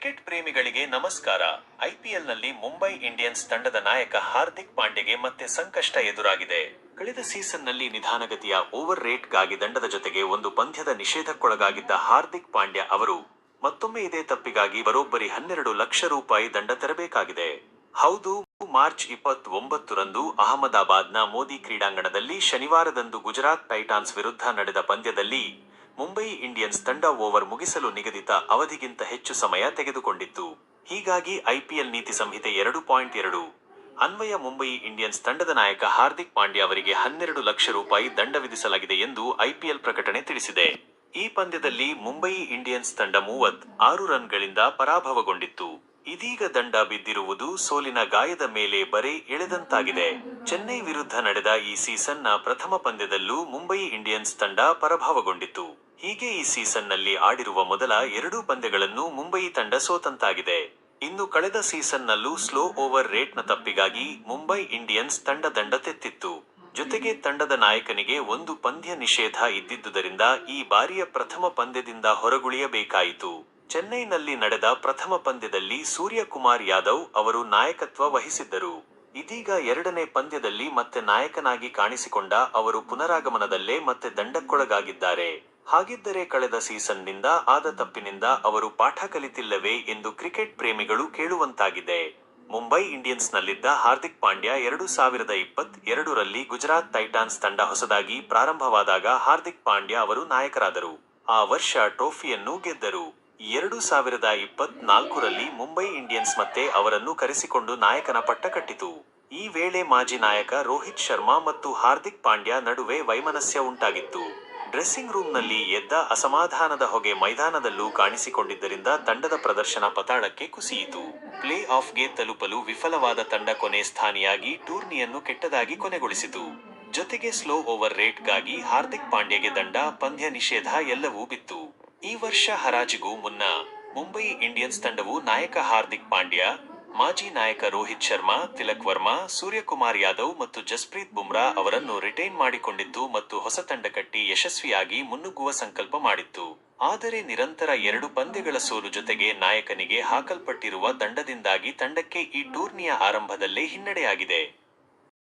Cricket ಪ್ರೇಮಿಗಳಿಗೆ ನಮಸ್ಕಾರ. ಐಪಿಎಲ್ನಲ್ಲಿ Mumbai Indians ತಂಡದ ನಾಯಕ ಹಾರ್ದಿಕ್ ಪಾಂಡ್ಯಗೆ ಮತ್ತೆ ಸಂಕಷ್ಟ ಎದುರಾಗಿದೆ. ಕಳೆದ ಸೀಸನ್ನಲ್ಲಿ ನಿಧಾನಗತಿಯ ಓವರ್ ರೇಟ್ಗಾಗಿ ದಂಡದ ಜೊತೆಗೆ ಒಂದು ಪಂದ್ಯದ ನಿಷೇಧಕ್ಕೊಳಗಾಗಿದ್ದ ಹಾರ್ದಿಕ್ ಪಾಂಡ್ಯ ಅವರು ಮತ್ತೊಮ್ಮೆ ಇದೇ ತಪ್ಪಿಗಾಗಿ ಬರೋಬ್ಬರಿ 12 ಲಕ್ಷ ರೂಪಾಯಿ ದಂಡ ತೆರಬೇಕಾಗಿದೆ. ಹೌದು, ಮಾರ್ಚ್ 29ರಂದು ಅಹಮದಾಬಾದ್ನ ಮೋದಿ ಕ್ರೀಡಾಂಗಣದಲ್ಲಿ ಶನಿವಾರದಂದು ಗುಜರಾತ್ ಟೈಟಾನ್ಸ್ ವಿರುದ್ಧ ನಡೆದ ಪಂದ್ಯದಲ್ಲಿ ಮುಂಬೈ ಇಂಡಿಯನ್ಸ್ ತಂಡ ಓವರ್ ಮುಗಿಸಲು ನಿಗದಿತ ಅವಧಿಗಿಂತ ಹೆಚ್ಚು ಸಮಯ ತೆಗೆದುಕೊಂಡಿತ್ತು. ಹೀಗಾಗಿ ಐಪಿಎಲ್ ನೀತಿ ಸಂಹಿತೆ 2.2 ಅನ್ವಯ ಮುಂಬೈ ಇಂಡಿಯನ್ಸ್ ತಂಡದ ನಾಯಕ ಹಾರ್ದಿಕ್ ಪಾಂಡ್ಯ ಅವರಿಗೆ 12 ಲಕ್ಷ ರೂಪಾಯಿ ದಂಡ ವಿಧಿಸಲಾಗಿದೆ ಎಂದು ಐಪಿಎಲ್ ಪ್ರಕಟಣೆ ತಿಳಿಸಿದೆ. ಈ ಪಂದ್ಯದಲ್ಲಿ ಮುಂಬೈ ಇಂಡಿಯನ್ಸ್ ತಂಡ 36 ರನ್ಗಳಿಂದ ಪರಾಭವಗೊಂಡಿತ್ತು. ಇದೀಗ ದಂಡ ಬಿದ್ದಿರುವುದು ಸೋಲಿನ ಗಾಯದ ಮೇಲೆ ಬರೆ ಎಳೆದಂತಾಗಿದೆ. ಚೆನ್ನೈ ವಿರುದ್ಧ ನಡೆದ ಈ ಸೀಸನ್ನ ಪ್ರಥಮ ಪಂದ್ಯದಲ್ಲೂ ಮುಂಬೈ ಇಂಡಿಯನ್ಸ್ ತಂಡ ಪರಾಭವಗೊಂಡಿತ್ತು. ಹೀಗೆ ಈ ಸೀಸನ್ನಲ್ಲಿ ಆಡಿರುವ ಮೊದಲ 2 ಪಂದ್ಯಗಳನ್ನು ಮುಂಬೈ ತಂಡ ಸೋತಂತಾಗಿದೆ. ಇನ್ನು ಕಳೆದ ಸೀಸನ್ನಲ್ಲೂ ಸ್ಲೋ ಓವರ್ ರೇಟ್ನ ತಪ್ಪಿಗಾಗಿ ಮುಂಬೈ ಇಂಡಿಯನ್ಸ್ ತಂಡ ದಂಡ ತೆತ್ತಿತ್ತು. ಜೊತೆಗೆ ತಂಡದ ನಾಯಕನಿಗೆ ಒಂದು ಪಂದ್ಯ ನಿಷೇಧ ಇದ್ದಿದ್ದುದರಿಂದ ಈ ಬಾರಿಯ ಪ್ರಥಮ ಪಂದ್ಯದಿಂದ ಹೊರಗುಳಿಯಬೇಕಾಯಿತು. ಚೆನ್ನೈನಲ್ಲಿ ನಡೆದ ಪ್ರಥಮ ಪಂದ್ಯದಲ್ಲಿ ಸೂರ್ಯಕುಮಾರ್ ಯಾದವ್ ಅವರು ನಾಯಕತ್ವ ವಹಿಸಿದ್ದರು. ಇದೀಗ ಎರಡನೇ ಪಂದ್ಯದಲ್ಲಿ ಮತ್ತೆ ನಾಯಕನಾಗಿ ಕಾಣಿಸಿಕೊಂಡ ಅವರು ಪುನರಾಗಮನದಲ್ಲೇ ಮತ್ತೆ ದಂಡಕ್ಕೊಳಗಾಗಿದ್ದಾರೆ. ಹಾಗಿದ್ದರೆ ಕಳೆದ ಸೀಸನ್ನಿಂದ ಆದ ತಪ್ಪಿನಿಂದ ಅವರು ಪಾಠ ಕಲಿತಿಲ್ಲವೇ ಎಂದು ಕ್ರಿಕೆಟ್ ಪ್ರೇಮಿಗಳು ಕೇಳುವಂತಾಗಿದೆ. ಮುಂಬೈ ಇಂಡಿಯನ್ಸ್ನಲ್ಲಿದ್ದ ಹಾರ್ದಿಕ್ ಪಾಂಡ್ಯ 2022ರಲ್ಲಿ ಗುಜರಾತ್ ಟೈಟಾನ್ಸ್ ತಂಡ ಹೊಸದಾಗಿ ಪ್ರಾರಂಭವಾದಾಗ ಹಾರ್ದಿಕ್ ಪಾಂಡ್ಯ ಅವರು ನಾಯಕರಾದರು. ಆ ವರ್ಷ ಟ್ರೋಫಿಯನ್ನು ಗೆದ್ದರು. 2024ರಲ್ಲಿ ಮುಂಬೈ ಇಂಡಿಯನ್ಸ್ ಮತ್ತೆ ಅವರನ್ನು ಕರೆಸಿಕೊಂಡು ನಾಯಕನ ಪಟ್ಟ ಕಟ್ಟಿತು. ಈ ವೇಳೆ ಮಾಜಿ ನಾಯಕ ರೋಹಿತ್ ಶರ್ಮಾ ಮತ್ತು ಹಾರ್ದಿಕ್ ಪಾಂಡ್ಯ ನಡುವೆ ವೈಮನಸ್ಯ ಉಂಟಾಗಿತ್ತು. ಡ್ರೆಸ್ಸಿಂಗ್ ರೂಮ್ನಲ್ಲಿ ಎದ್ದ ಅಸಮಾಧಾನದ ಹೊಗೆ ಮೈದಾನದಲ್ಲೂ ಕಾಣಿಸಿಕೊಂಡಿದ್ದರಿಂದ ತಂಡದ ಪ್ರದರ್ಶನ ಪತಾಳಕ್ಕೆ ಕುಸಿಯಿತು. ಪ್ಲೇ ಆಫ್ಗೆ ತಲುಪಲು ವಿಫಲವಾದ ತಂಡ ಕೊನೆ ಸ್ಥಾನಿಯಾಗಿ ಟೂರ್ನಿಯನ್ನು ಕೆಟ್ಟದಾಗಿ ಕೊನೆಗೊಳಿಸಿತು. ಜೊತೆಗೆ ಸ್ಲೋ ಓವರ್ ರೇಟ್ಗಾಗಿ ಹಾರ್ದಿಕ್ ಪಾಂಡ್ಯಗೆ ದಂಡ, ಪಂದ್ಯ ನಿಷೇಧ ಎಲ್ಲವೂ ಬಿತ್ತು. ಈ ವರ್ಷ ಹರಾಜಿಗೂ ಮುನ್ನ ಮುಂಬೈ ಇಂಡಿಯನ್ಸ್ ತಂಡವು ನಾಯಕ ಹಾರ್ದಿಕ್ ಪಾಂಡ್ಯ, ಮಾಜಿ ನಾಯಕ ರೋಹಿತ್ ಶರ್ಮಾ, ತಿಲಕ್ ವರ್ಮಾ, ಸೂರ್ಯಕುಮಾರ್ ಯಾದವ್ ಮತ್ತು ಜಸ್ಪ್ರೀತ್ ಬುಮ್ರಾ ಅವರನ್ನು ರಿಟೈನ್ ಮಾಡಿಕೊಂಡಿತ್ತು ಮತ್ತು ಹೊಸ ತಂಡ ಕಟ್ಟಿ ಯಶಸ್ವಿಯಾಗಿ ಮುನ್ನುಗ್ಗುವ ಸಂಕಲ್ಪ ಮಾಡಿತ್ತು. ಆದರೆ ನಿರಂತರ 2 ಪಂದ್ಯಗಳ ಸೋಲು ಜೊತೆಗೆ ನಾಯಕನಿಗೆ ಹಾಕಲ್ಪಟ್ಟಿರುವ ದಂಡದಿಂದಾಗಿ ತಂಡಕ್ಕೆ ಈ ಟೂರ್ನಿಯ ಆರಂಭದಲ್ಲೇ ಹಿನ್ನಡೆಯಾಗಿದೆ.